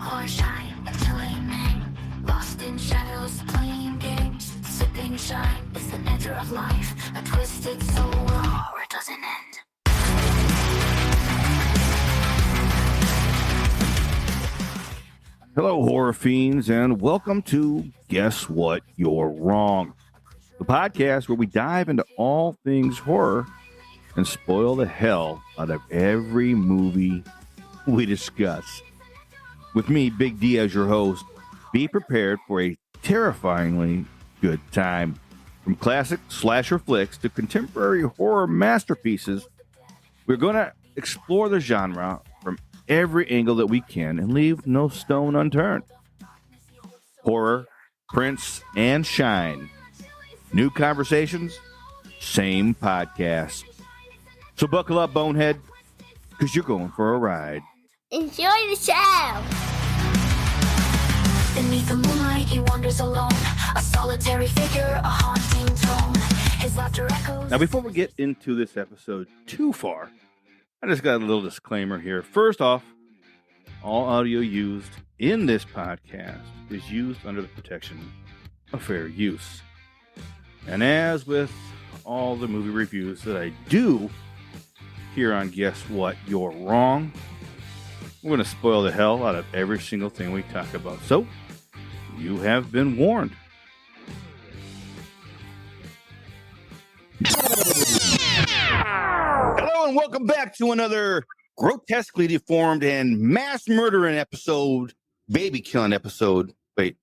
Horror shine, killing men, lost in shadows, playing games, sipping shine. It's the nectar of life, a twisted soul where horror doesn't end. Hello, horror fiends, and welcome to Guess What? You're Wrong, the podcast where we dive into all things horror and spoil the hell out of every movie we discuss. With me, Big D, as your host, be prepared for a terrifyingly good time. From classic slasher flicks to contemporary horror masterpieces, we're going to explore the genre from every angle that we can and leave no stone unturned. Horror, prints, and shine. New conversations, same podcast. So buckle up, bonehead, because you're going for a ride. Enjoy the show. Beneath the moonlight, he wanders alone, a solitary figure, a haunting tone. His laughter echoes. Now, before we get into this episode too far, I just got a little disclaimer here. First off, all audio used in this podcast is used under the protection of fair use. And as with all the movie reviews that I do here on Guess What? You're Wrong, we're going to spoil the hell out of every single thing we talk about. So, you have been warned. Hello and welcome back to another grotesquely deformed and mass murdering episode, baby killing episode. Wait,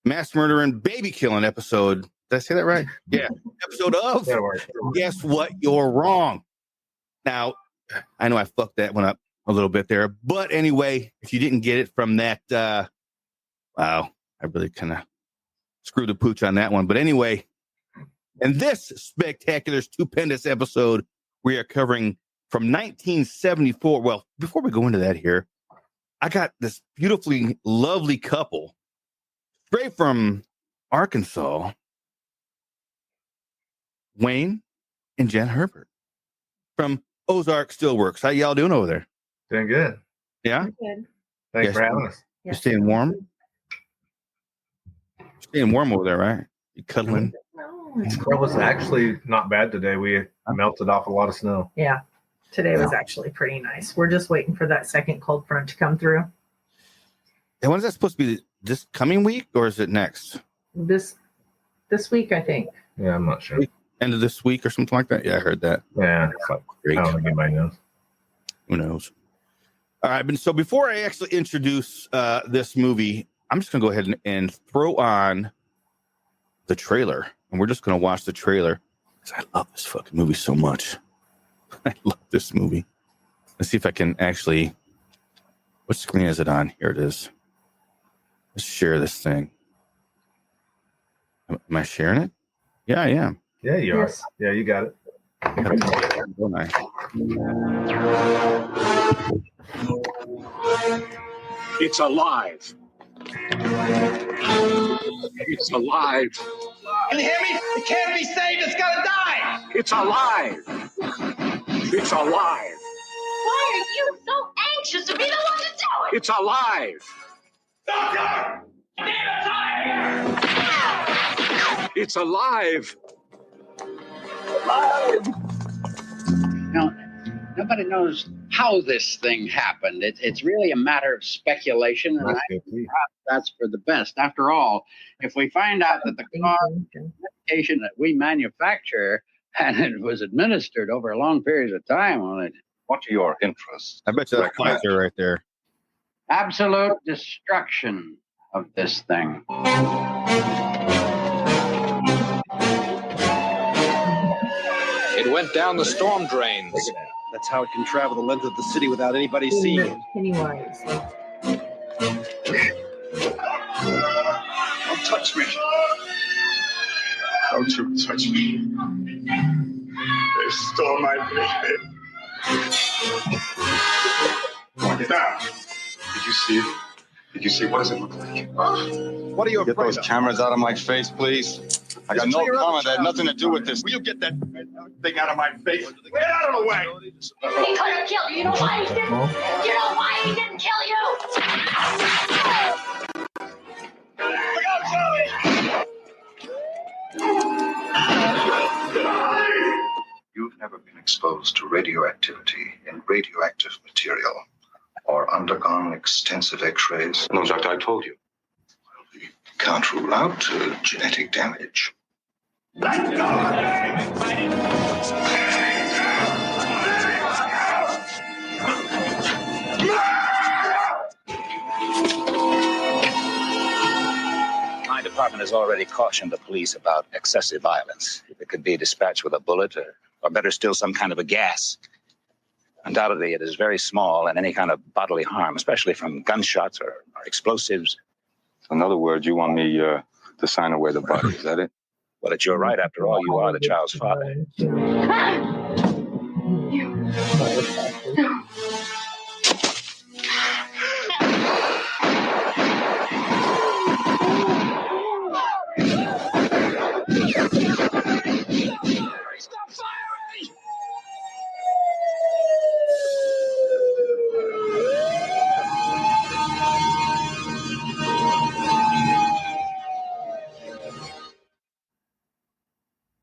mass murdering, baby killing episode. Did I say that right? Yeah. Episode of Guess What? You're Wrong. Now, I know I fucked that one up a little bit there, but anyway, if you didn't get it from that, wow, I really kind of screwed the pooch on that one. But anyway, in this spectacular, stupendous episode, we are covering from 1974. Well, before we go into that here, I got this beautifully lovely couple straight from Arkansas, Wayne and Jen Herbert from Ozark Still Works. How y'all doing over there? Doing good. Yeah? Good. Thanks for having us. You're staying warm? Staying warm over there, right? You cuddling? No. It was actually not bad today. We melted off a lot of snow. Yeah. Today was actually pretty nice. We're just waiting for that second cold front to come through. And when is that supposed to be? This coming week or is it next? This week, I think. Yeah, I'm not sure. End of this week or something like that? Yeah, I heard that. Yeah, it's like, Great. I don't think anybody knows. Who knows? All right, so before I actually introduce this movie, I'm just going to go ahead and throw on the trailer. And we're just going to watch the trailer because I love this fucking movie so much. I love this movie. Let's see if I can actually... What screen is it on? Here it is. Let's share this thing. Am I sharing it? Yeah, I am. Yeah, you Yes. are. Yeah, you got it. Don't I? It's alive. It's alive. Can you hear me? It can't be saved. It's got to die. It's alive. It's alive. Why are you so anxious to be the one to do it? It's alive. Doctor! Demons are here! It's alive. Now, nobody knows how this thing happened. It's really a matter of speculation, and I think that's for the best. After all, if we find out that the cause is medication that we manufacture and it was administered over a long period of time, well, What are your interests? I bet you that's Pfizer right there. absolute destruction of this thing. It went down the storm drains. That's how it can travel the length of the city without anybody seeing it. Pennywise. Don't touch me. Don't you touch me. They stole my baby. Get down. Did you see it? Did you see? What does it look like? What are you Get afraid those of? cameras out of my face, please. I got Just no clear out comment. the That had nothing to do with this. Will you get that thing out of my face? Get out of the way. He could have killed you. You know why he didn't? You know why he didn't kill you? ever been exposed to radioactivity in radioactive material or undergone extensive X-rays? No, Doctor, I told you. We can't rule out genetic damage. My department has already cautioned the police about excessive violence. If it could be dispatched with a bullet or better still, some kind of a gas. Undoubtedly, it is very small, and any kind of bodily harm, especially from gunshots or explosives. In other words, you want me to sign away the body, is that it? Well, it's your right. After all, you are the child's father. Stop firing!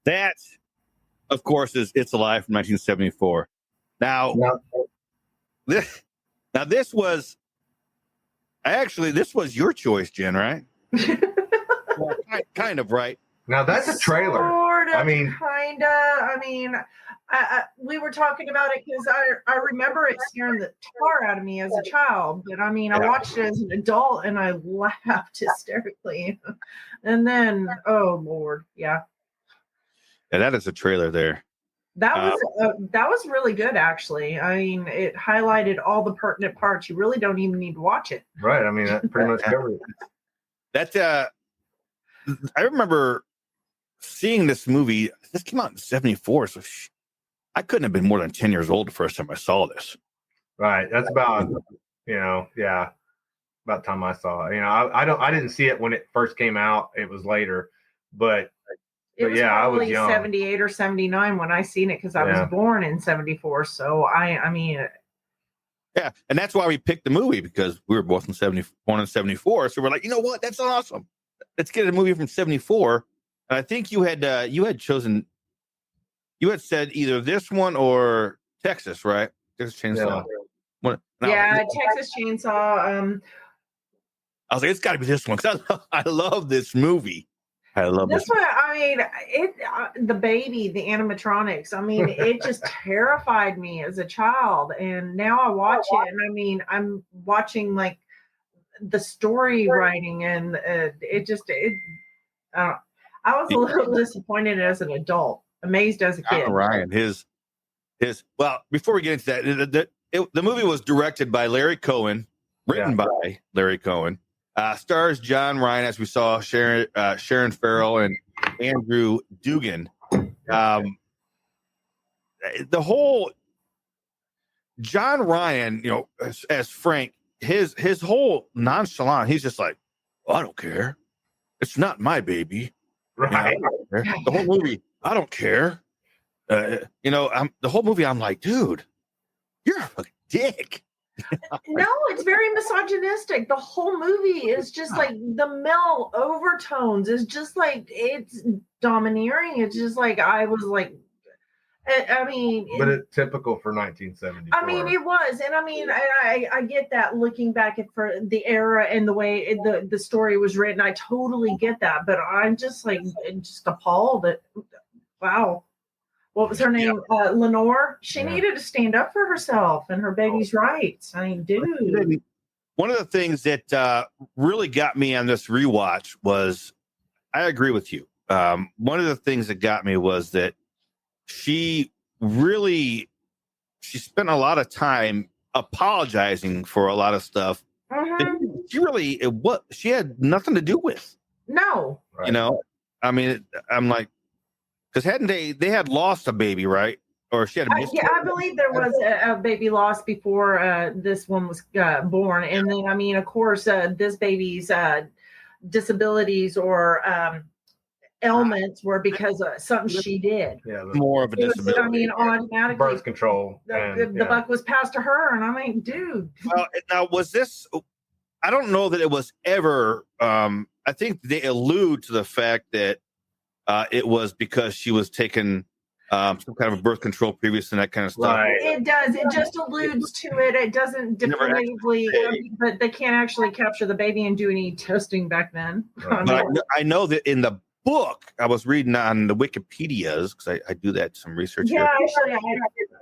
That, of course, is It's Alive from 1974. Now, this was your choice, Jen, right? Well, kind of, right? Now that's a trailer. Sort of, I mean, kinda. I mean, we were talking about it because I remember it scaring the tar out of me as a child. But I mean, I watched it as an adult and I laughed hysterically. And then, oh Lord, yeah. Yeah, that is a trailer there. That was really good, actually. I mean, it highlighted all the pertinent parts. You really don't even need to watch it. right. I mean, that pretty much covers it. That I remember seeing this movie. This came out in 74, so I couldn't have been more than 10 years old the first time I saw this. Right. That's about, about the time I saw it. I didn't see it when it first came out. It was later, but It was I was probably young. 78 or 79 when I seen it because I was born in 74. So I mean, Yeah, and that's why we picked the movie, because we were both born in 74. So we're like, you know what? That's awesome. Let's get a movie from 74. And I think you had chosen, you had said either this one or Texas, right? Texas Chainsaw. Texas Chainsaw. I was like, it's got to be this one, because I love this movie. I love this one. I mean, the baby, the animatronics. I mean, it just terrified me as a child, and now I watch it, and I mean, I'm watching like the story writing, and I was a little disappointed as an adult, amazed as a kid. Ryan, his. Well, before we get into that, the movie was directed by Larry Cohen, written by Larry Cohen. Stars John Ryan, as we saw, Sharon Farrell, and Andrew Dugan. The whole John Ryan, as Frank, his whole nonchalant. He's just like, well, I don't care. It's not my baby. Right. The whole movie, I don't care. The whole movie, I'm like, dude, you're a fucking dick. No, it's very misogynistic. The whole movie is just like the male overtones is just like it's domineering. It's just like I was like, I mean, but it's typical for 1970. I mean, it was, and I mean, I get that looking back at for the era and the way the story was written. I totally get that, but I'm just like just appalled at wow. What was her name? Lenore. She needed to stand up for herself and her baby's rights. I mean, dude. One of the things that really got me on this rewatch was, I agree with you. One of the things that got me was that she spent a lot of time apologizing for a lot of stuff. She had nothing to do with. No. Right. I mean, I'm like, because they had lost a baby, right? Or she had a I believe there was a baby lost before this one was born. And then, I mean, of course, this baby's disabilities or ailments were because of something she did. Yeah, more of a disability. I mean, automatically. Birth control. The buck was passed to her. And I mean, dude. Well, now, was this... I don't know that it was ever... I think they allude to the fact that it was because she was taken some kind of birth control previous and that kind of stuff. Right. It does. It just alludes to it. It doesn't definitively, but they can't actually capture the baby and do any testing back then. Right. But I know that in the book, I was reading on the Wikipedias, because I do that, some research Yeah, here. actually,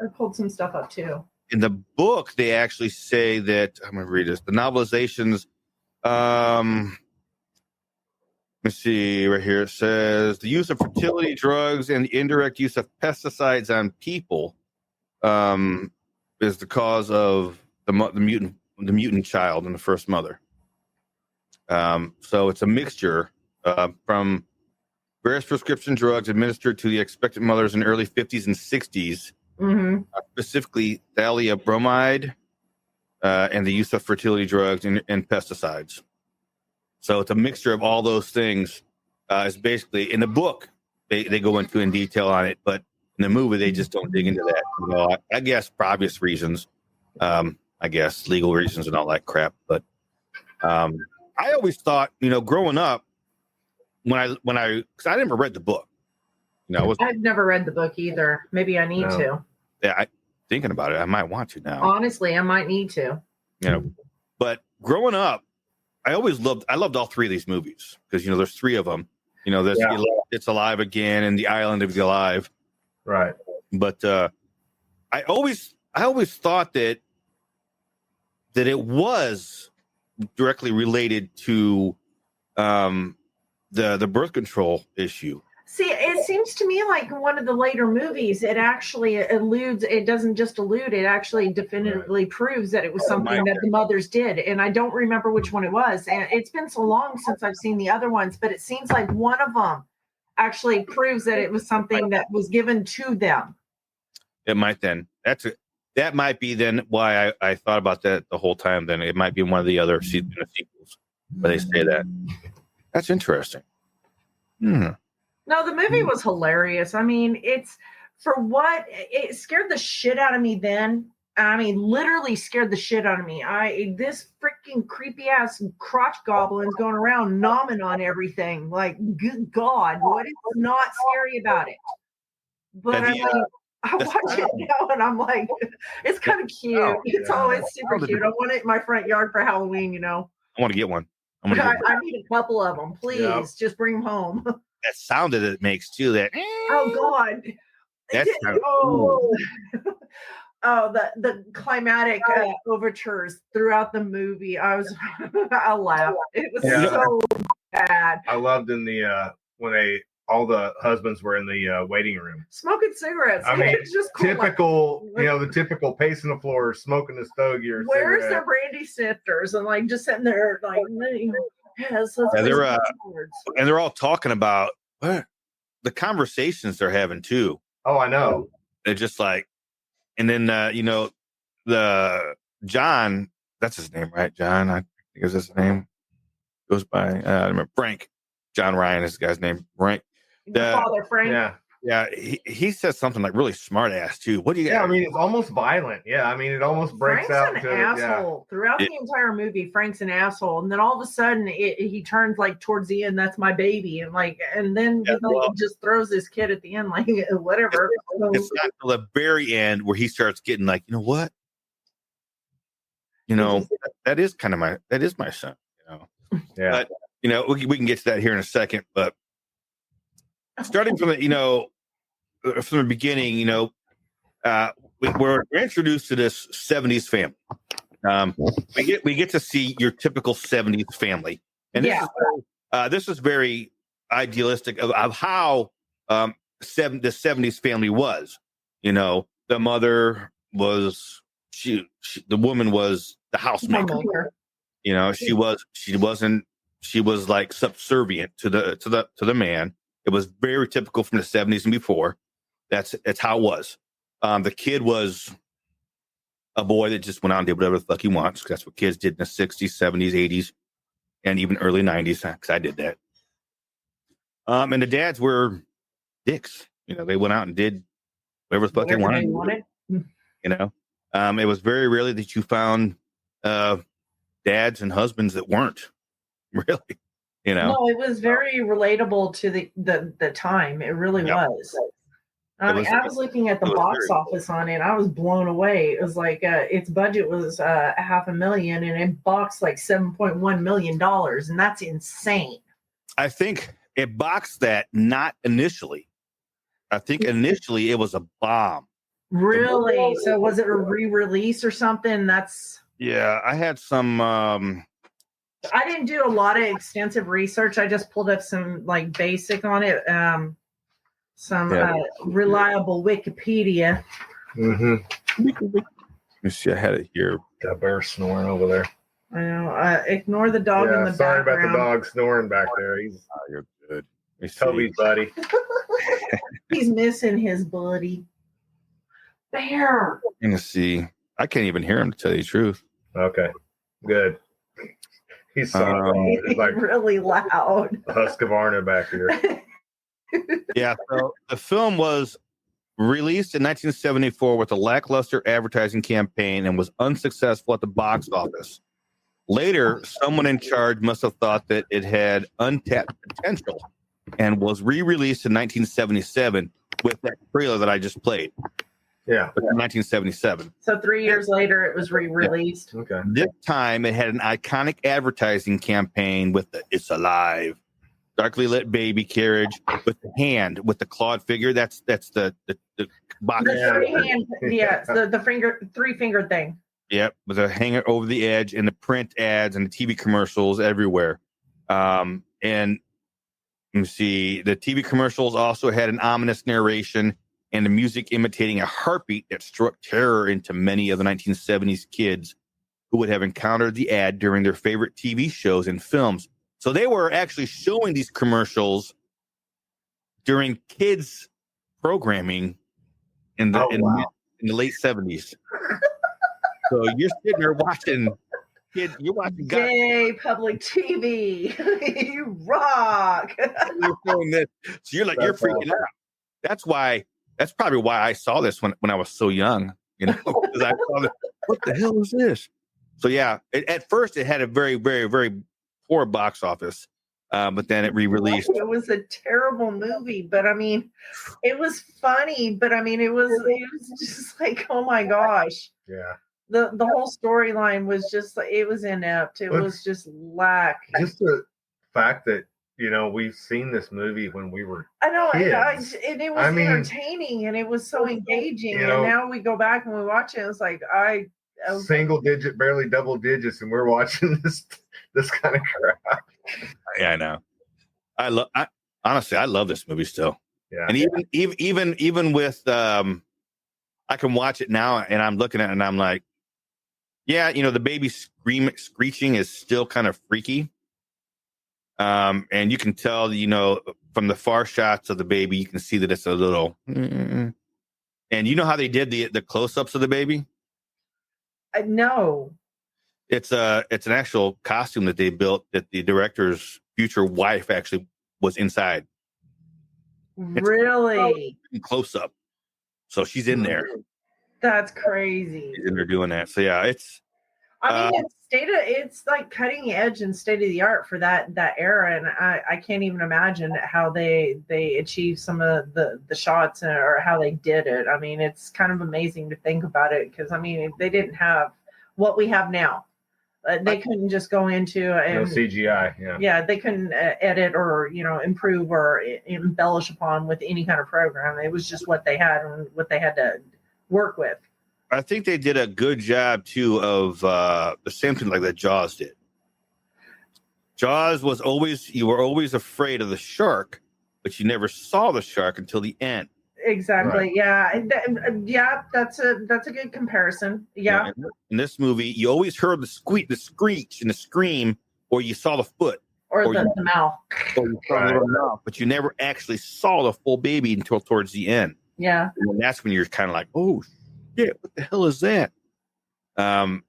I pulled some stuff up too. In the book, they actually say that, I'm going to read this, the novelizations, let me see right here. It says the use of fertility drugs and the indirect use of pesticides on people is the cause of the mutant child in the first mother. So it's a mixture from various prescription drugs administered to the expectant mothers in the early 50s and 60s, specifically thallium bromide, and the use of fertility drugs and pesticides. So it's a mixture of all those things. It's basically in the book they go into in detail on it, but in the movie they just don't dig into that. Well, I guess for obvious reasons. I guess legal reasons and all that crap. But I always thought, growing up, because I never read the book. I've never read the book either. Maybe I need to. Yeah, thinking about it, I might want to now. Honestly, I might need to. But growing up, I loved all three of these movies because there's three of them. There's It's Alive Again and The Island of the Alive. Right. But I always thought that it was directly related to the birth control issue. See, it seems to me like one of the later movies, it actually alludes, it doesn't just allude, it actually definitively proves that it was something that the mothers did. And I don't remember which one it was. And it's been so long since I've seen the other ones, but it seems like one of them actually proves that it was something that was given to them. It might then. That might be then why I thought about that the whole time. Then it might be one of the other sequels where they say that. That's interesting. No, the movie was hilarious. I mean, it's for what it scared the shit out of me then. I mean, literally scared the shit out of me. This freaking creepy ass crotch goblin's going around nomming on everything. Like, good God, what is not scary about it? But I watch it now and I'm like, it's kind of cute. It's super cute. I want it in my front yard for Halloween, I want to get one. I need a couple of them. Please, just bring them home. That sound that it makes too. That oh God, that's kind of cool. The climatic overtures throughout the movie. I laughed. It was so bad. I loved in the when all the husbands were in the waiting room smoking cigarettes. I mean, it's just typical, the typical pacing the floor, smoking a stogie or where's cigarette. their brandy sifters and like just sitting there like. And they're all talking about what the conversations they're having too. Oh, I know. They're just like, and then the John, that's his name, right? John, I think is his name. Goes by I remember Frank. John Ryan is the guy's name. Frank. The father, Frank. Yeah. He says something like really smart ass too. What do you? Yeah, I mean it's almost violent. Yeah, I mean it almost breaks Frank's out. An asshole throughout the entire movie. Frank's an asshole, and then all of a sudden he turns like towards the end. That's my baby, and then he just throws this kid at the end, like whatever. It's not until the very end where he starts getting like, what? That is my son. Yeah. But we can get to that here in a second, but. Starting from from the beginning, we're introduced to this 70s family. We get to see your typical 70s family, and this is very idealistic of how the 70s family was. The mother was the woman was the housemaker. She was like subservient to the man. It was very typical from the 70s and before. That's how it was. The kid was a boy that just went out and did whatever the fuck he wants. That's what kids did in the 60s, 70s, 80s, and even early 90s, because I did that. And the dads were dicks. They went out and did whatever the fuck they wanted. It was very rarely that you found dads and husbands that weren't really. No, it was very relatable to the time. It really was. I was looking at the box office on it. I was blown away. It was like its budget was $500,000, and it boxed like $7.1 million, and that's insane. I think it boxed that not initially. I think initially it was a bomb. Really? So was it a re-release or something? Yeah, I had some. I didn't do a lot of extensive research. I just pulled up some like basic on it. Reliable Wikipedia. Mm-hmm. Let me see. I had it here. Got a bear snoring over there. I know. Ignore the dog in the sorry background. about the dog snoring back there. You're good. Toby's buddy. He's missing his buddy. Bear. Let me see. I can't even hear him, to tell you the truth. Okay, good. He's like really loud. Husqvarna back here. Yeah, so the film was released in 1974 with a lackluster advertising campaign and was unsuccessful at the box office. Later, someone in charge must have thought that it had untapped potential and was re-released in 1977 with that trailer that I just played. Yeah. 1977. So 3 years later, it was re-released. Yeah. Okay. This time, it had an iconic advertising campaign with the "It's Alive," darkly lit baby carriage with the hand, with the clawed figure. That's the box. The three-finger thing. Yep, with a hanger over the edge, and the print ads and the TV commercials everywhere. And let me see, the TV commercials also had an ominous narration and the music imitating a heartbeat that struck terror into many of the 1970s kids who would have encountered the ad during their favorite TV shows and films. So they were actually showing these commercials during kids programming in the late 70s. So you're sitting there watching you're watching Yay, public TV. You rock. You're doing this. So you're like, you're freaking out. That's probably why I saw this when I was so young, because I saw this, what the hell is this? So yeah, at first it had a very, very, very poor box office, but then it re-released. It was a terrible movie, but I mean, it was funny, but I mean, it was just like, oh my gosh. Yeah. The whole storyline was just, it was inept. It was just lack. Just the fact that, we've seen this movie when we were I know, kids. and it was entertaining, and it was so engaging. And now we go back and we watch it. It's like single digit, barely double digits, and we're watching this kind of crap. Yeah, I know. Honestly, I love this movie still. Yeah, and even with I can watch it now, and I'm looking at it, and I'm like, yeah, the baby screeching is still kind of freaky. And you can tell, from the far shots of the baby, you can see that it's a little. And you know how they did the close-ups of the baby? No. It's an actual costume that they built that the director's future wife actually was inside. Really? Close-up. So she's in there. That's crazy. She's in there doing that. So yeah, it's. I mean, it's like cutting edge and state of the art for that era, and I can't even imagine how they achieved some of the shots or how they did it. I mean, it's kind of amazing to think about it, because I mean, they didn't have what we have now. They couldn't just go into and no CGI. Yeah, they couldn't edit or improve or embellish upon with any kind of program. It was just what they had and what they had to work with. I think they did a good job too of the same thing like that Jaws did. Jaws was you were always afraid of the shark, but you never saw the shark until the end. Exactly. Right. Yeah. That's a good comparison. Yeah. In this movie, you always heard the screech, and the scream, or you saw the foot, or the mouth, or you saw the mouth, but you never actually saw the full baby until towards the end. Yeah. And that's when you're kind of like, oh. Yeah, what the hell is that? And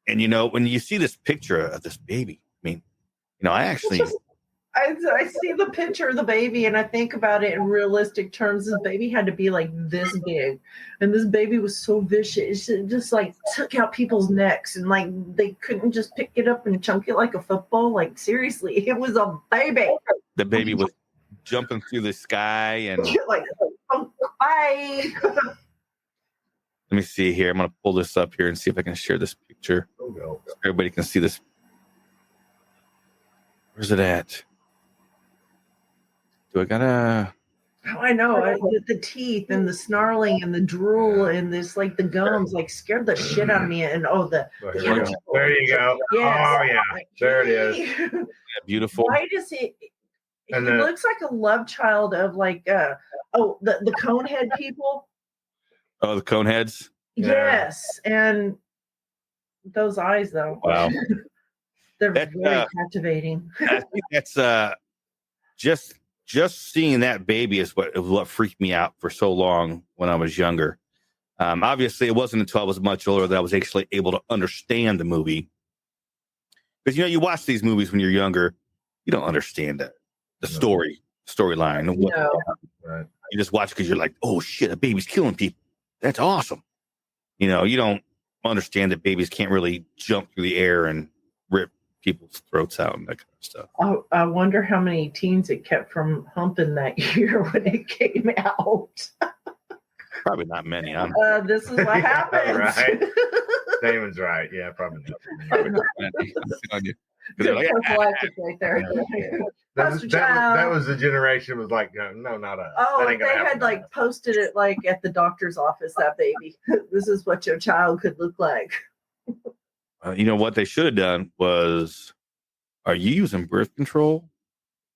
when you see this picture of this baby, I mean, I actually I see the picture of the baby and I think about it in realistic terms. This baby had to be like this big, and this baby was so vicious. It just like took out people's necks, and like they couldn't just pick it up and chunk it like a football. Like seriously, it was a baby. The baby was jumping through the sky and like Bye. Let me see here. I'm going to pull this up here and see if I can share this picture. So everybody can see this. Where's it at? Do I gotta? Oh, I know. The teeth and the snarling and the drool and this, like the gums, like scared the shit out of me. And there you go. Yes. Oh yeah, there it is. Yeah, beautiful. Why does he looks like a love child of like the conehead people. Oh, the coneheads. Yes, and those eyes though. Wow, they're very captivating. I think that's just seeing that baby is what freaked me out for so long when I was younger. Obviously, it wasn't until I was much older that I was actually able to understand the movie. Because you watch these movies when you're younger, you don't understand the storyline. No. Right. You just watch because you're like, oh shit, a baby's killing people. That's awesome. You don't understand that babies can't really jump through the air and rip people's throats out and that kind of stuff. I wonder how many teens it kept from humping that year when it came out. Probably not many. This is what happens. Right. Damon's right. Yeah, probably not. Like, right there. That was the generation was like, no, not us. Oh, if they had like posted it like at the doctor's office, that baby. This is what your child could look like. What they should have done was, are you using birth control?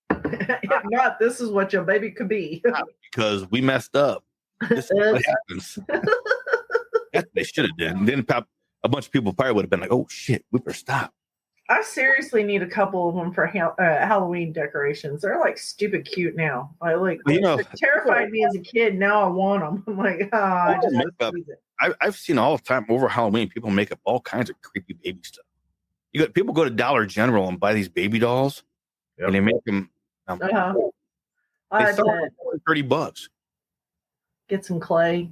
If not, this is what your baby could be. Because we messed up. This is what happens. That's what they should have done. And then a bunch of people probably would have been like, oh shit, we better stop. I seriously need a couple of them for Halloween decorations. They're like stupid cute now. It terrified me as a kid. Now I want them. I'm like, I just use it. I've seen all the time over Halloween, people make up all kinds of creepy baby stuff. People go to Dollar General and buy these baby dolls, and they make them. They sell them for $30. Get some clay,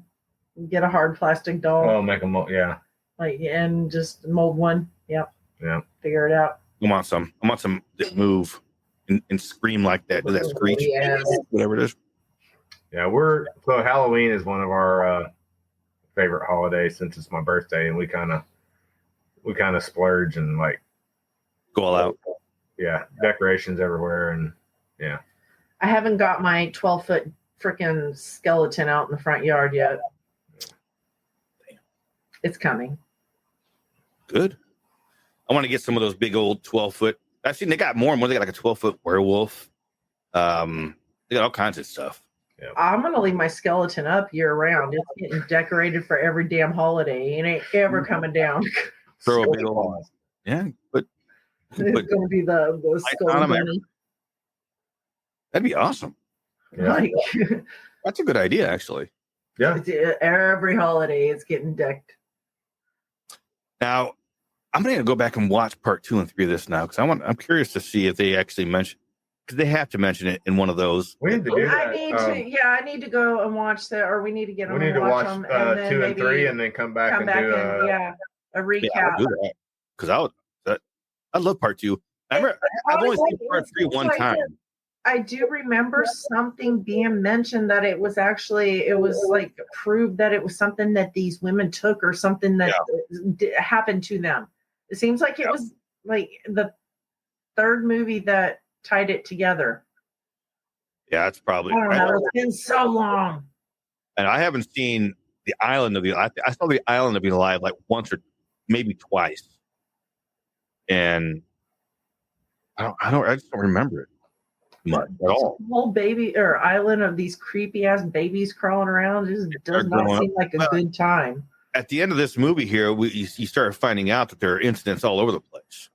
get a hard plastic doll. Oh, make them, yeah. And just mold one. Yep. Yeah. Figure it out. I want some that move and scream like that. Do that screech? Yes. Whatever it is. Yeah, so Halloween is one of our favorite holidays since it's my birthday, and we kind of splurge and like go all out. Yeah, decorations everywhere, and yeah. I haven't got my 12-foot freaking skeleton out in the front yard yet. It's coming. Good. I want to get some of those big old 12-foot. I've seen they got more and more. They got like a 12-foot werewolf. They got all kinds of stuff. Yeah. I'm gonna leave my skeleton up year round. It's getting decorated for every damn holiday. It ain't ever coming down. Throw a big old. Yeah, but it's gonna be the skull bunny. That'd be awesome. Yeah. That's a good idea, actually. Yeah. Every holiday, it's getting decked. Now, I'm going to go back and watch part 2 and 3 of this now because I'm curious to see if they actually mention, because they have to mention it in one of those. We need to do that. I need to go and watch that, or we need to get them. We need to watch them, 2 and 3, and then come back and do a recap. Yeah, I'll do that because I love part 2. I've only seen part 3 one time. I do remember something being mentioned that it was like proved that it was something that these women took or something that happened to them. It seems like it was like the third movie that tied it together. Yeah, it's probably. I don't know. It's been so long. And I haven't seen the Island of the. I saw the Island of the Alive like once or maybe twice, and I just don't remember it much at all. The whole baby or island of these creepy ass babies crawling around just does not seem like a good time. At the end of this movie here, you start finding out that there are incidents all over the place.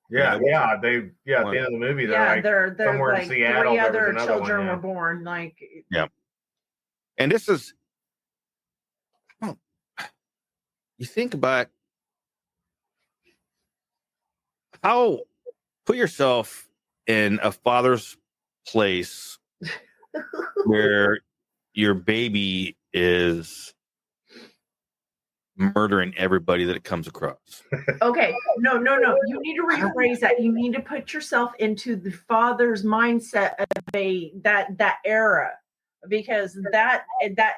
Yeah. At the end of the movie, they're somewhere like in Seattle. 3 other children were born. And this is, you think about how, put yourself in a father's place where your baby is murdering everybody that it comes across. Okay, no. You need to rephrase that. You need to put yourself into the father's mindset of that era. because that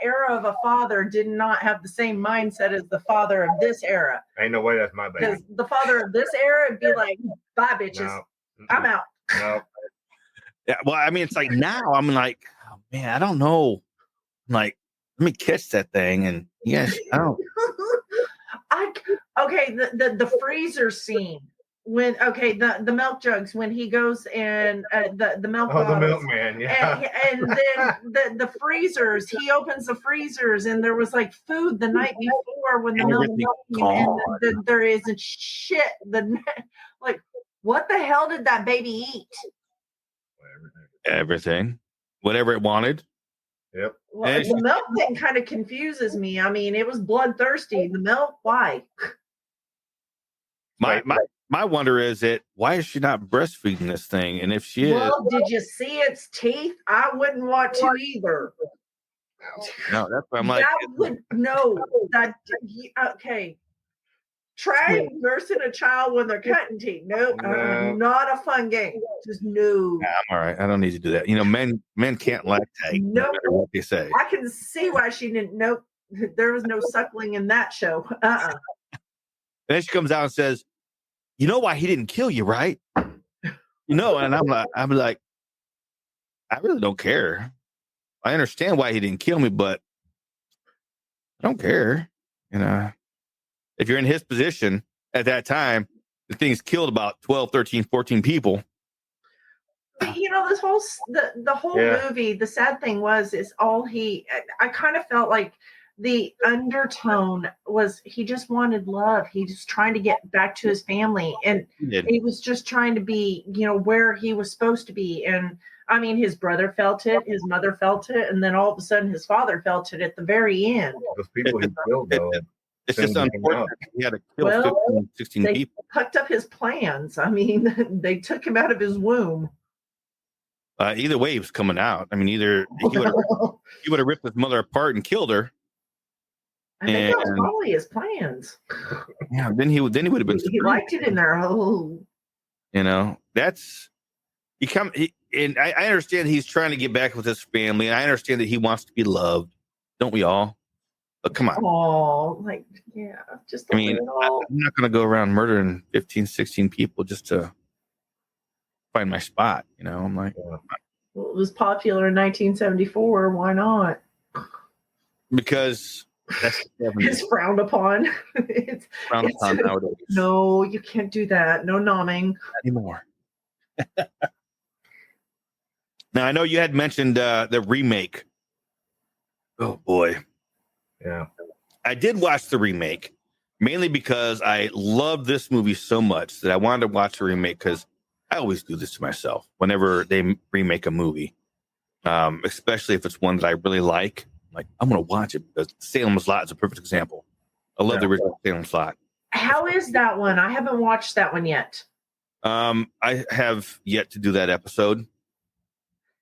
era of a father did not have the same mindset as the father of this era. Ain't no way that's my baby. Because the father of this era would be like, bye, bitches. No. I'm out. No. Yeah, well, I mean, it's like now I'm like, oh, man, I don't know. I'm like, let me catch that thing, and yes, I don't. Okay, the freezer scene when the milk jugs when he goes and the milk bottles, the milkman, yeah, and then the freezers, he opens the freezers and there was like food the night before when the milk came, and there isn't shit. Like, what the hell did that baby eat? Everything, whatever it wanted. Yep. Well, the milk thing kind of confuses me. I mean, it was bloodthirsty. The milk, why? My wonder is why is she not breastfeeding this thing? And if she is, well, did you see its teeth? I wouldn't want to either. No, that's what I'm like. Okay. Try nursing a child when they're cutting teeth. Nope, not a fun game. Just no. Nah, I'm all right. I don't need to do that. You know, men can't lactate. Nope. No matter what they say. I can see why she didn't. Nope. There was no suckling in that show. And then she comes out and says, "You know why he didn't kill you, right?" You know, and I'm like, I really don't care. I understand why he didn't kill me, but I don't care. You know, if you're in his position at that time, the thing's killed about 12, 13, 14 people. But, you know, this whole the whole movie, the sad thing is all I kind of felt like the undertone was he just wanted love. He was trying to get back to his family, and he was just trying to be, you know, where he was supposed to be. And I mean, his brother felt it, his mother felt it, and then all of a sudden his father felt it at the very end. Those people he killed, though. It's just unfortunate. He had to kill 15, 16 they people. Fucked up his plans. I mean, they took him out of his womb. Either way, he was coming out. I mean, either he would have ripped his mother apart and killed her. I think that was probably his plans. Yeah, then he would have been. He liked it in there. Oh, you know, and I understand he's trying to get back with his family, and I understand that he wants to be loved. Don't we all? But come on. Oh, like, yeah, just. I mean, I'm not going to go around murdering 15, 16 people just to find my spot. You know, I'm like, well, it was popular in 1974. Why not? Because. It's frowned upon. It's frowned upon nowadays. No, you can't do that. No nomming. Not anymore. Now, I know you had mentioned the remake. Oh, boy. Yeah. I did watch the remake, mainly because I love this movie so much that I wanted to watch the remake because I always do this to myself whenever they remake a movie, especially if it's one that I really like. Like, I'm going to watch it because Salem's Lot is a perfect example. I love the original Salem's Lot. How is that one? I haven't watched that one yet. I have yet to do that episode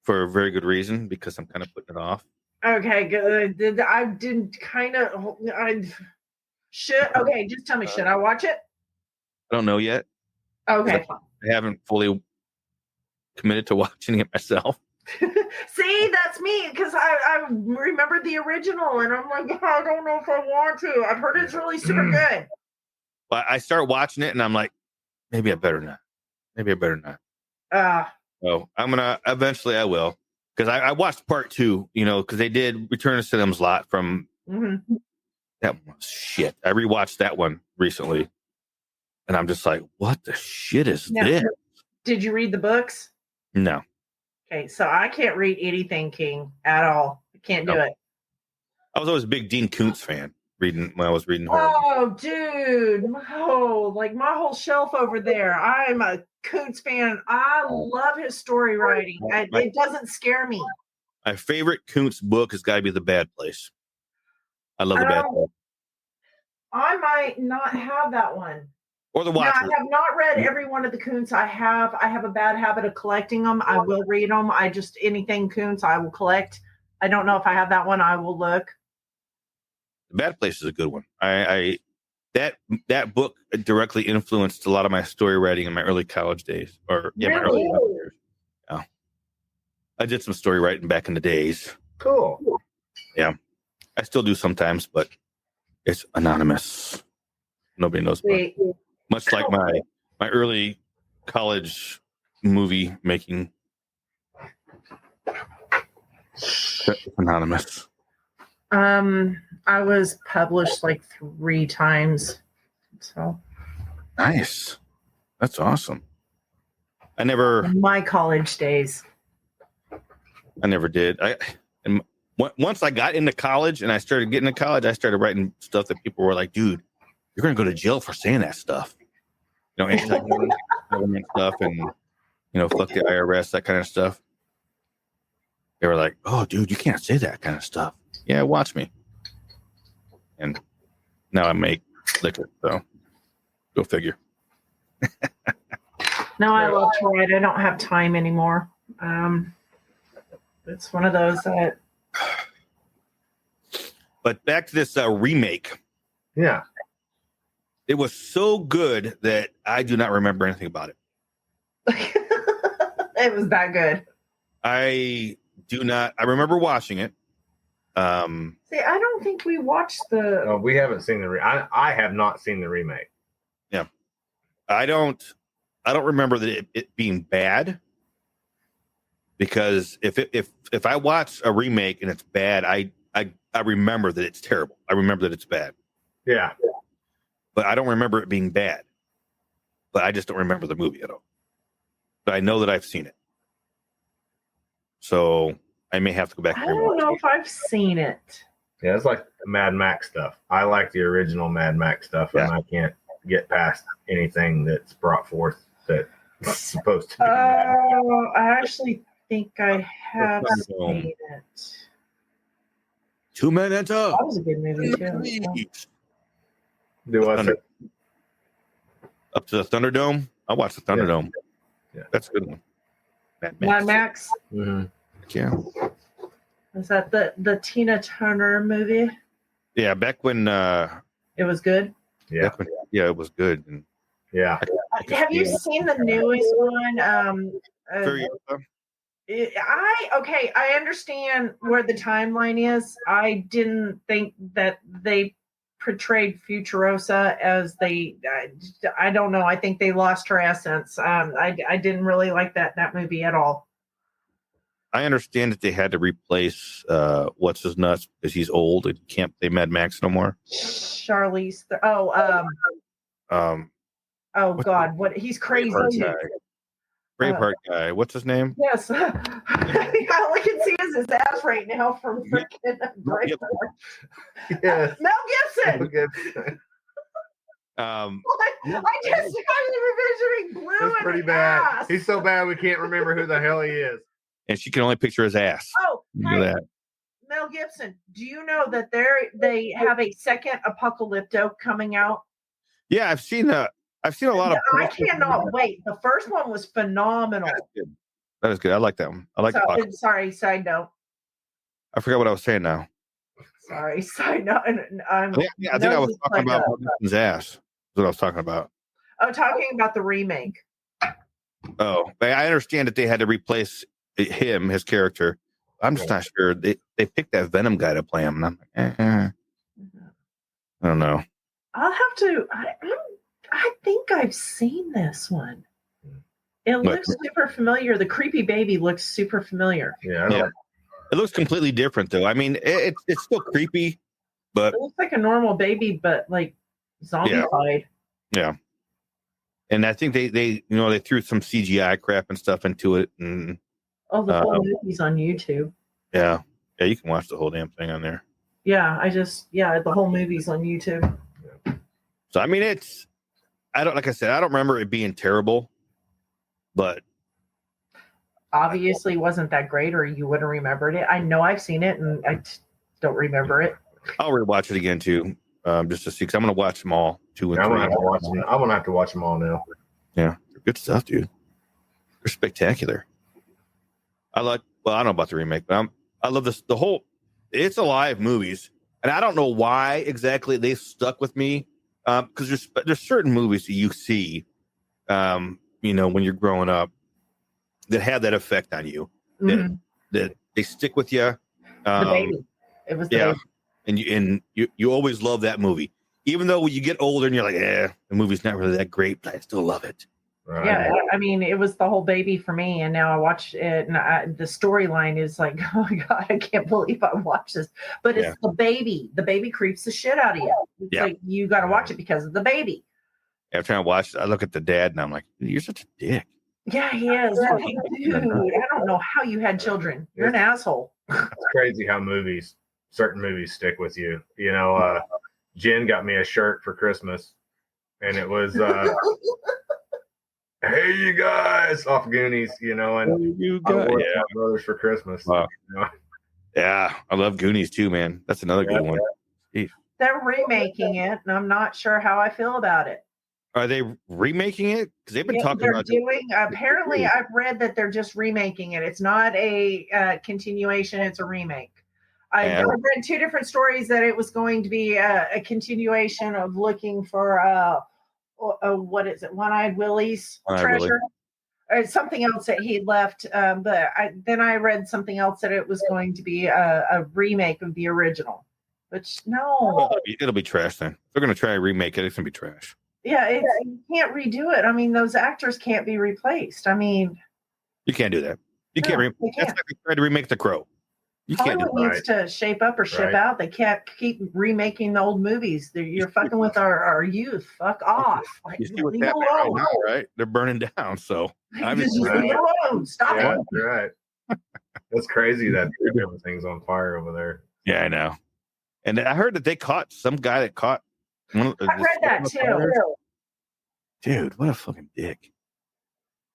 for a very good reason because I'm kind of putting it off. Okay, good. I didn't kind of. Okay, just tell me, should I watch it? I don't know yet. Okay. I haven't fully committed to watching it myself. See, that's me because I remember the original and I'm like, I don't know if I want to. I've heard it's really super good. Well, I start watching it and I'm like, maybe I better not. Oh, I'm gonna eventually. I will because I watched part 2. You know, because they did Return to Salem's Lot from that one was shit. I rewatched that one recently, and I'm just like, what the shit is this? Did you read the books? No. Okay, so I can't read anything King at all. I can't do it. I was always a big Dean Koontz fan when I was reading horror. Oh, dude. Oh, like my whole shelf over there. I'm a Koontz fan. I love his story writing. It doesn't scare me. My favorite Koontz book has got to be The Bad Place. I love The Bad Place. I might not have that one. Or The Watcher. No, I have not read every one of the Koontz. I have a bad habit of collecting them. I will read them. Anything Koontz, I will collect. I don't know if I have that one. I will look. The Bad Place is a good one. That book directly influenced a lot of my story writing in my early college days. My early college years. Yeah. I did some story writing back in the days. Cool. Yeah, I still do sometimes, but it's anonymous. Nobody knows about it. Much like my early college movie making. Anonymous. I was published like 3 times. So nice. That's awesome. I never. In my college days. I never did. Once I got into college and I started getting to college, I started writing stuff that people were like, "Dude, you're going to go to jail for saying that stuff." You know, anti-government stuff, and fuck the IRS, that kind of stuff. They were like, "Oh, dude, you can't say that kind of stuff." Yeah, watch me. And now I make liquor, so go figure. No, I love to write. I don't have time anymore. It's one of those that. But back to this remake. Yeah. It was so good that I do not remember anything about it. It was that good. I do not. I remember watching it. See, I don't think we watched the. Oh, we haven't seen the. I have not seen the remake. Yeah, I don't remember that it being bad. Because if I watch a remake and it's bad, I remember that it's terrible. I remember that it's bad. Yeah. But I don't remember it being bad. But I just don't remember the movie at all. But I know that I've seen it. So I may have to go back. I don't know if I've seen it. Yeah, it's like Mad Max stuff. I like the original Mad Max stuff, and I can't get past anything that's brought forth that's supposed to be. I actually think I have seen it. 2 Men Enter. That was a good movie too. Up to the Thunderdome. I watched the Thunderdome. Yeah. That's a good one. Mad Max. Mm-hmm. Yeah. Is that the Tina Turner movie? Yeah, back when it was good. Yeah. It was good. And yeah. Have you seen the newest one? I understand where the timeline is. I didn't think that they portrayed Futurosa as I don't know. I think they lost her essence. I didn't really like that movie at all. I understand that they had to replace what's his nuts because he's old and can't play Mad Max no more. Charlize. What he's crazy. Braveheart guy. What's his name? Yes. All I can see is his ass right now from freaking Braveheart. Yes. Mel Gibson. I just I'm envisioning Blue. That's pretty bad. Ass. He's so bad we can't remember who the hell he is. And she can only picture his ass. Oh, that. Mel Gibson. Do you know that they have a second Apocalypto coming out? Yeah, I've seen a lot of. I cannot wait. The first one was phenomenal. That is good. I like that one. I like. Sorry, side note. I forgot what I was saying now. Sorry, side note. I think I was talking about his ass. That's what I was talking about. Oh, talking about the remake. Oh, I understand that they had to replace his character. I'm just not sure. They picked that Venom guy to play him, and I'm like, I don't know. I'll have to. I think I've seen this one. It looks super familiar. The creepy baby looks super familiar. Yeah. It looks completely different, though. I mean, it's still creepy, but it looks like a normal baby, but like zombified. Yeah. And I think they threw some CGI crap and stuff into it, and the whole movie's on YouTube. Yeah, you can watch the whole damn thing on there. Yeah, the whole movie's on YouTube. So I mean, I don't remember it being terrible, but obviously wasn't that great, or you wouldn't remembered it. I know I've seen it, and I don't remember it. I'll rewatch it again too, just to see, because I'm going to watch them all 2 and 3. I'm going to have to watch them all now. Yeah, they're good stuff, dude. They're spectacular. I don't know about the remake, but I love this. The whole It's Alive movies, and I don't know why exactly they stuck with me. Because there's certain movies that you see, when you're growing up, that have that effect on you. Mm-hmm. That they stick with you, The baby. It was the baby. And you always love that movie, even though when you get older and you're like, the movie's not really that great, but I still love it. Right. Yeah, I mean, it was the whole baby for me, and now I watch it, and the storyline is like, oh my god, I can't believe I watched this. But it's the baby. The baby creeps the shit out of you. It's like you got to watch it because of the baby. After I watched it, I look at the dad, and I'm like, you're such a dick. Yeah, he is. Like, dude, I don't know how you had children. You're an asshole. It's crazy how certain movies stick with you. You know, Jen got me a shirt for Christmas, and it was. Hey, you guys, off Goonies, you know, and you got my brothers for Christmas. Wow. You know? Yeah, I love Goonies too, man. That's another good one. Jeez. They're remaking it, and I'm not sure how I feel about it. Are they remaking it? Because they've been talking about doing. Apparently, I've read that they're just remaking it. It's not a continuation; it's a remake. I've read two different stories that it was going to be a continuation of looking for. What is it? One-Eyed Willie's treasure, or something else that he left. But then I read something else that it was going to be a remake of the original. Which no, it'll be trash. Then if they're going to try to remake it, it's going to be trash. Yeah, you can't redo it. I mean, those actors can't be replaced. I mean, you can't do that. You can't. That's like they tried to remake The Crow. You can't do that. Hollywood needs to shape up or ship out. They can't keep remaking the old movies. You're fucking with our youth. Fuck off. Like, you see what's happening right now, right? They're burning down. So just leave it alone. Stop it. You're right. That's crazy that everything's on fire over there. Yeah, I know. And I heard that they caught some guy that caught. I read that too. Dude, what a fucking dick.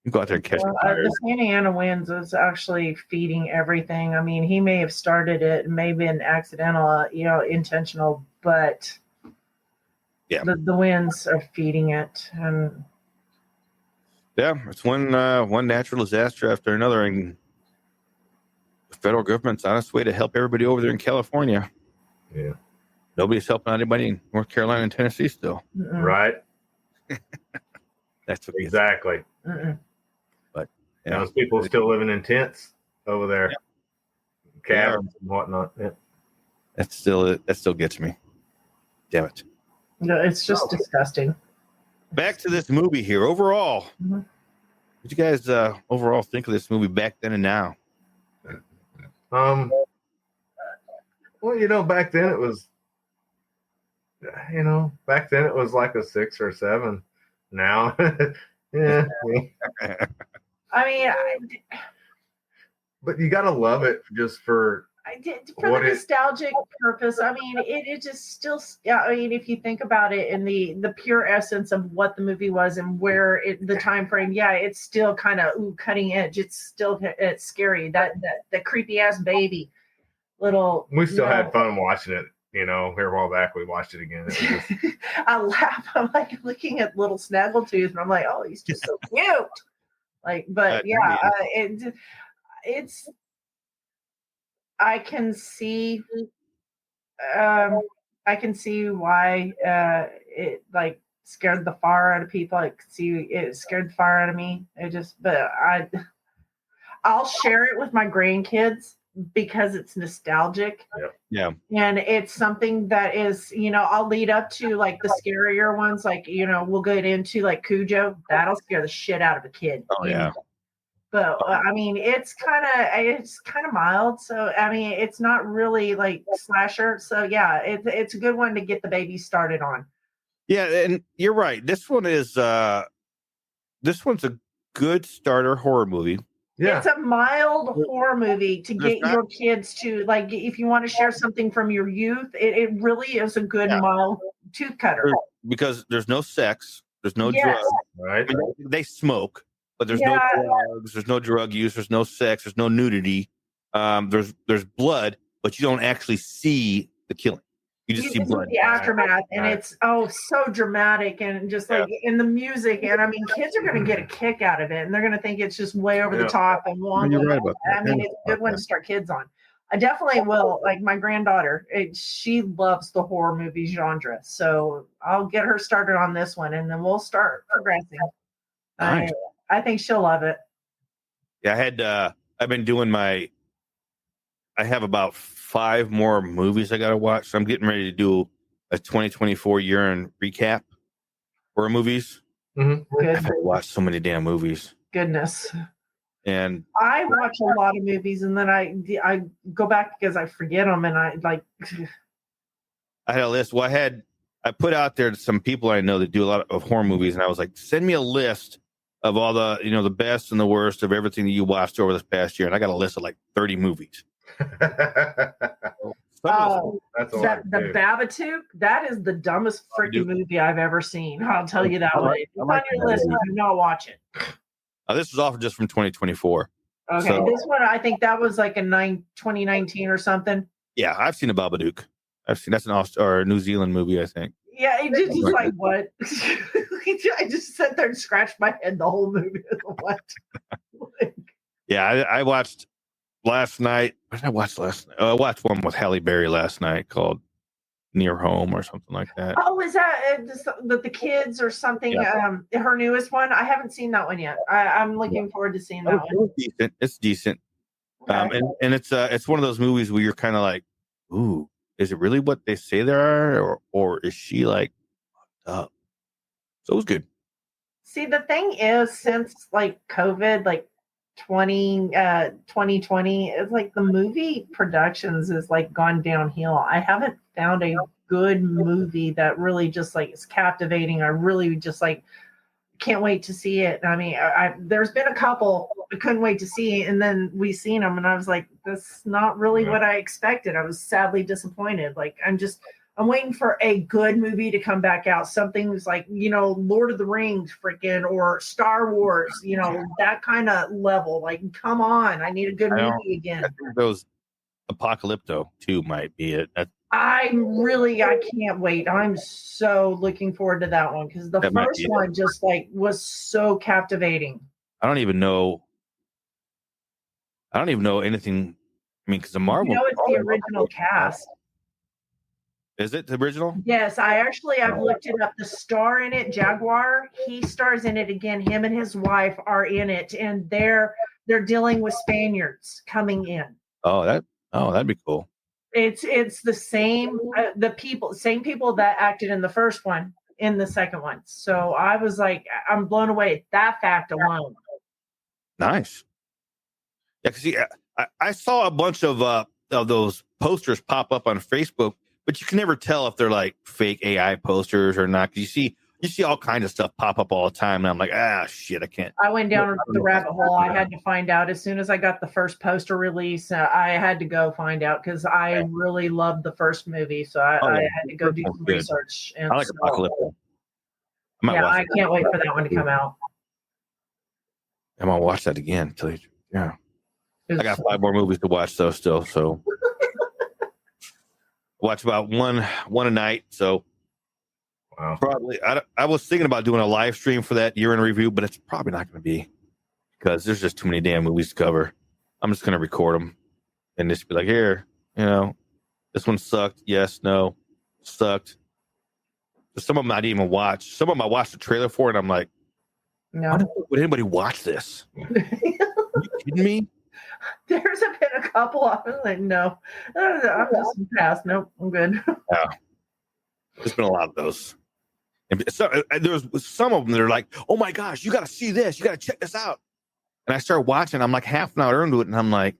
You go out there and catch the fire. The Santa Ana winds is actually feeding everything. I mean, he may have started it, maybe an accidental, intentional, but the winds are feeding it. And yeah, it's one natural disaster after another, and the federal government's on its way to help everybody over there in California. Yeah, nobody's helping anybody in North Carolina and Tennessee still. Right. That's what exactly. But those people still living in tents over there, cabins and whatnot. Yeah. That still gets me. Damn it. No, it's just disgusting. Back to this movie here. Overall, what did you guys overall think of this movie back then and now? Well, back then it was, back then it was like a 6 or 7. Now, yeah. I mean, but you gotta love it just for the nostalgic purpose. I mean, it just still. Yeah, I mean, if you think about it in the pure essence of what the movie was and where the time frame, it's still kind of cutting edge. It's scary. That creepy ass baby, little. We still had fun watching it. Here a while back, we watched it again. I laugh. I'm like looking at little Snaggletooth, and I'm like, oh, he's just so cute. Like, but it's. I can see why it like scared the fire out of people. I could see it scared the fire out of me. I'll share it with my grandkids because it's nostalgic. Yeah. And it's something that is, I'll lead up to like the scarier ones. Like, we'll get into like Cujo. That'll scare the shit out of a kid. Oh, yeah. But I mean, it's kind of mild. So, I mean, it's not really like slasher. So yeah, it's a good one to get the baby started on. Yeah. And you're right. This one's a good starter horror movie. Yeah. It's a mild horror movie to get your kids to, like, if you want to share something from your youth, it really is a good mild tooth cutter. Because there's no sex, there's no drugs. Right. I mean, they smoke, but there's no drugs, there's no drug use, there's no sex, there's no nudity. There's blood, but you don't actually see the killing. You just see blood. The aftermath, and it's so dramatic, and just like in the music, and I mean, kids are going to get a kick out of it, and they're going to think it's just way over the top and long. You're right about that. I mean, it's a good one to start kids on. I definitely will. Like my granddaughter, she loves the horror movie genre, so I'll get her started on this one, and then we'll start progressing. Nice. I think she'll love it. Yeah, I've been doing my I have about 5 more movies I got to watch. So I'm getting ready to do a 2024 year in recap for movies. Mm-hmm. I've watched so many damn movies. Goodness. And I watch a lot of movies, and then I go back because I forget them, and I like. I had a list. Well, I put out there to some people I know that do a lot of horror movies, and I was like, send me a list of all the, the best and the worst of everything that you watched over this past year. And I got a list of like 30 movies. Oh, the Babadook, that is the dumbest freaking movie I've ever seen. I'll tell you that way. If it's on your list, do not watch it. This was off just from 2024. Okay, so, this one, I think that was like 2019 or something. Yeah, I've seen a Babadook. That's a New Zealand movie, I think. Yeah, it's just like, what? I just sat there and scratched my head the whole movie. What? Yeah, I watched last night. What did I watch last night? I watched one with Halle Berry last night called Near Home or something like that. Oh, is that the kids or something? Yeah. Her newest one? I haven't seen that one yet. I'm looking forward to seeing that one. It's decent. Okay. And it's one of those movies where you're kind of like, ooh, is it really what they say there are, or is she like fucked up? So it was good. See, the thing is, since like COVID, like 2020, it's like the movie productions is like gone downhill. I haven't found a good movie that really just like is captivating. I really just like can't wait to see it. I mean, there's been a couple I couldn't wait to see, and then we seen them, and I was like, that's not really what I expected. I was sadly disappointed. Like, I'm waiting for a good movie to come back out. Something that's like, Lord of the Rings freaking, or Star Wars, that kind of level. Like, come on, I need a good movie again. I think those Apocalypto 2 might be it. I can't wait. I'm so looking forward to that one, because the first one just like was so captivating. I don't even know anything. I mean, because the Marvel. It's the original cast. Is it the original? Yes, I've looked it up. The star in it, Jaguar, he stars in it again. Him and his wife are in it, and they're dealing with Spaniards coming in. That'd be cool. It's the same same people that acted in the first one in the second one. So I was like, I'm blown away at that fact alone. Nice. Yeah, because I saw a bunch of those posters pop up on Facebook, but you can never tell if they're like fake AI posters or not. Because you see all kinds of stuff pop up all the time, and I'm like, shit, I can't. I went down the rabbit hole. I had to find out as soon as I got the first poster release. I had to go find out, because I really loved the first movie, so I had to go do some research. And I like Apocalypse. I can't wait for that one to come out. I'm gonna watch that again. I got 5 more movies to watch though, still. So watch about one a night. So. Wow. Probably. I was thinking about doing a live stream for that year in review, but it's probably not going to be, because there's just too many damn movies to cover. I'm just going to record them and just be like, here, this one sucked. Yes, no, sucked. Some of them I didn't even watch. Some of them I watched the trailer for, and I'm like, no. Why would anybody watch this? Are you kidding me? There's been a couple of them like, no, I'm just past. Nope, I'm good. Yeah. There's been a lot of those. And so, there's some of them that are like, oh my gosh, you got to see this. You got to check this out. And I start watching. I'm like half an hour into it, and I'm like,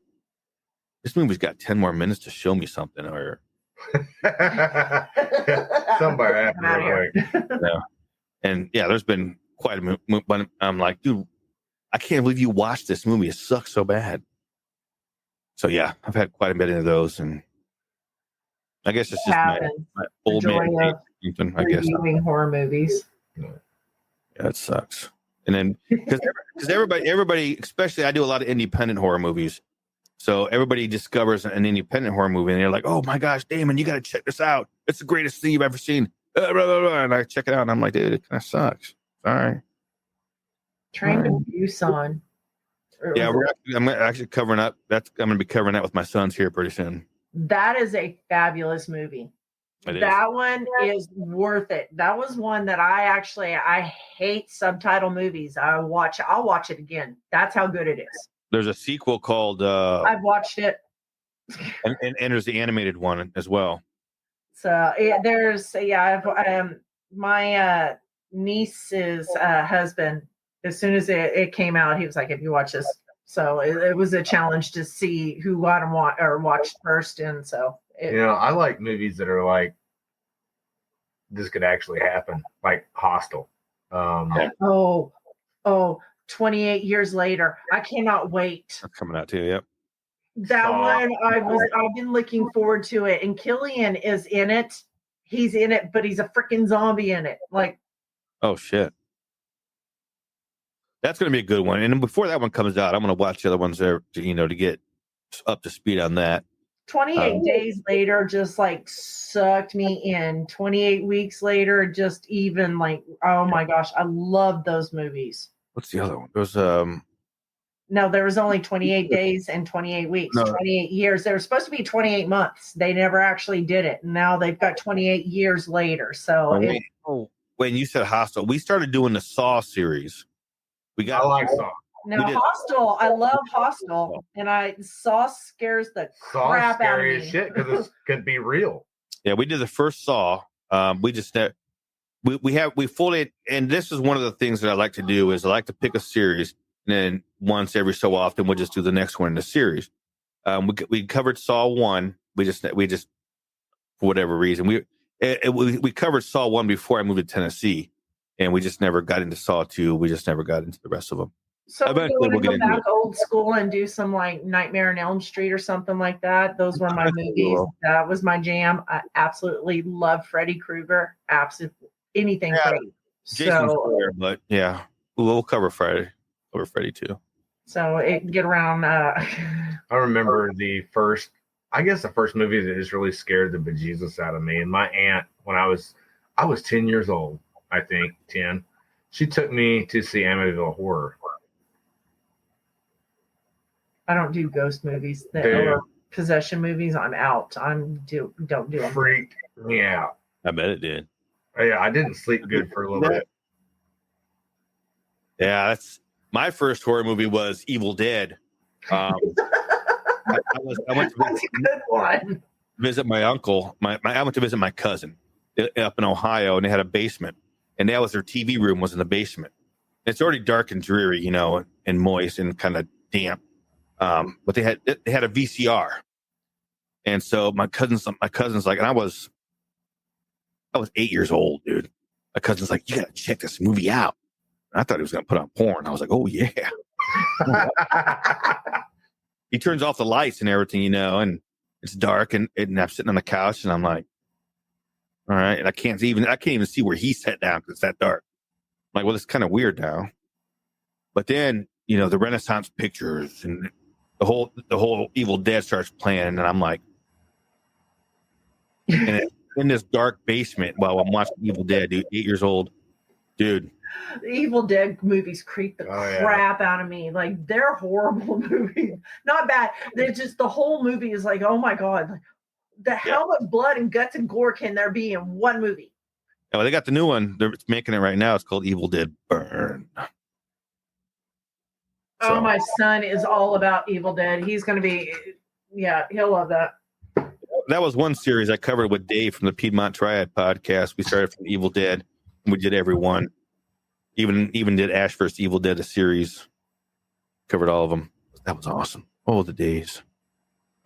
this movie's got 10 more minutes to show me something. Or somewhere after. Yeah. And yeah, there's been quite a movie, but I'm like, dude, I can't believe you watched this movie. It sucks so bad. So yeah, I've had quite a bit of those, and I guess it's just my old man. I guess reviewing horror movies. Yeah, it sucks. And then because everybody, especially I do a lot of independent horror movies, so everybody discovers an independent horror movie, and they're like, "Oh my gosh, Damon, you got to check this out! It's the greatest thing you've ever seen." Blah, blah, blah. And I check it out, and I'm like, "Dude, it kind of sucks." Sorry. Train to Busan. Yeah, I'm actually covering up. I'm going to be covering that with my sons here pretty soon. That is a fabulous movie. That one is worth it. That was one that I hate subtitle movies. I'll watch it again. That's how good it is. There's a sequel called I've watched it. And there's the animated one as well. So my niece's husband, as soon as it came out, he was like, "Have you watched this?" So it was a challenge to see who got him watched first, and so I like movies that are like this could actually happen, like Hostel. 28 years later, I cannot wait. That's coming out too. Yep. That one, I've been looking forward to it, and Killian is in it. He's in it, but he's a freaking zombie in it. Like, oh shit, that's going to be a good one. And then before that one comes out, I'm going to watch the other ones there, to get up to speed on that. 28 days later, just like sucked me in. 28 weeks later, just even like, oh my gosh, I love those movies. What's the other one? There's No, there was only 28 days and 28 weeks, 28 years. There was supposed to be 28 months. They never actually did it. Now they've got 28 years later. So when you said Hostel, we started doing the Saw series. I like Saw. Now Hostel, I love Hostel, and Saw scares the crap out of me. Scary as shit because it could be real. Yeah, we did the first Saw. We just we fully, and this is one of the things that I like to do is I like to pick a series, and then once every so often we'll just do the next one in the series. We covered Saw 1. We just for whatever reason we covered Saw 1 before I moved to Tennessee, and we just never got into Saw 2. We just never got into the rest of them. So we'll go back old school and do some like Nightmare on Elm Street or something like that. Those were my movies. That was my jam. I absolutely love Freddy Krueger. Absolutely anything Freddy. Jason's there, but yeah, we'll cover Freddy. Cover Freddy too. So it get around. I remember the first movie that just really scared the bejesus out of me. And my aunt, when I was 10 years old, I think 10, she took me to see Amityville Horror. I don't do ghost movies or possession movies. I'm out. Don't do them. Freaked me out. I bet it did. Yeah, I didn't sleep good for a little bit. Yeah, that's my first horror movie was Evil Dead. I went to visit my uncle. I went to visit my cousin up in Ohio, and they had a basement, and that was their TV room was in the basement. It's already dark and dreary, and moist and kind of damp. But they had a VCR, and so my cousin's like, and I was 8 years old, dude. My cousin's like, you gotta check this movie out. And I thought he was gonna put on porn. I was like, oh yeah. He turns off the lights and everything, and it's dark, and I'm sitting on the couch, and I'm like, all right, and I can't even see where he sat down because it's that dark. I'm like, well, it's kind of weird now. But then the Renaissance pictures and the whole Evil Dead starts playing, and I'm like, and in this dark basement while I'm watching Evil Dead, dude, 8 years old, dude. The Evil Dead movies creep the crap out of me. Like, they're horrible movies. Not bad. They're just, the whole movie is like, oh my God, how much blood and guts and gore can there be in one movie? Oh, they got the new one. They're making it right now. It's called Evil Dead Burn. Oh, my son is all about Evil Dead. He's going to be, he'll love that. That was one series I covered with Dave from the Piedmont Triad podcast. We started from Evil Dead, and we did every one. Even did Ash vs. Evil Dead, a series. Covered all of them. That was awesome. Oh, the days.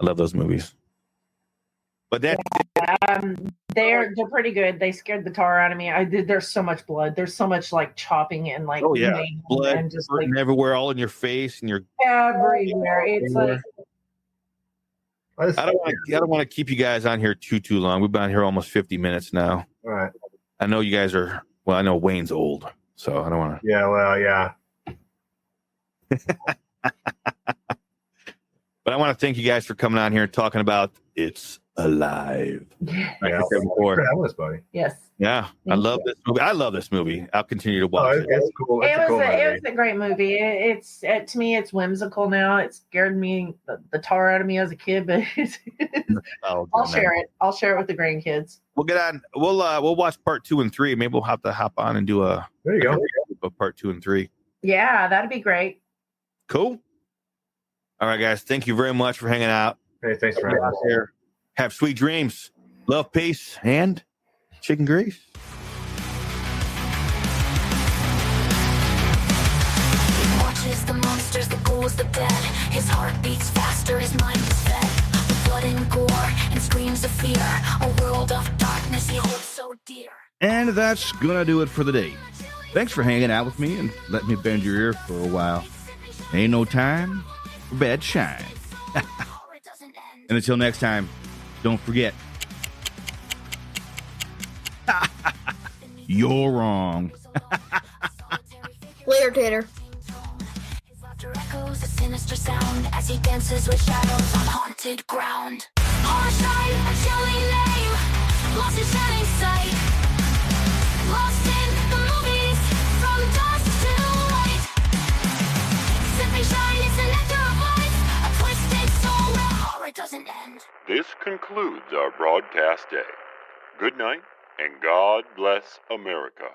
I love those movies. But that they're pretty good. They scared the tar out of me. There's so much blood. There's so much like chopping and like blood and just like everywhere, all in your face and your everywhere. It's like I don't want to keep you guys on here too long. We've been on here almost 50 minutes now. All right. I know you guys are. Well, I know Wayne's old, so I don't want to. Yeah. Well, yeah. But I want to thank you guys for coming on here and talking about It's Alive. Yeah, buddy. Yes. Yeah, I love this movie. I love this movie. I'll continue to watch it. It's cool. It was a great movie. To me, it's whimsical now. It scared me the tar out of me as a kid, but I'll share it. I'll share it with the grandkids. We'll get on. We'll watch part 2 and 3. Maybe we'll have to hop on and do There you go. Part 2 and 3. Yeah, that'd be great. Cool. All right, guys. Thank you very much for hanging out. Hey, thanks for having out us there. Have sweet dreams, love, peace, and chicken grease. He watches the monsters, the ghouls, the dead. His heart beats faster, his mind is fed with blood and gore and screams of fear. A world of darkness he holds so dear. And that's gonna do it for the day. Thanks for hanging out with me and letting me bend your ear for a while. Ain't no time for bad shine. And until next time, don't forget, you're wrong. Later, Tater. His laughter echoes a sinister sound as he dances with shadows on haunted ground. Horrifying, a chilling name, lost in shining sight. Lost in the movies, from dusk to light. Sipping shine is an nectar of life, a twisted soul where horror doesn't end. This concludes our broadcast day. Good night, and God bless America.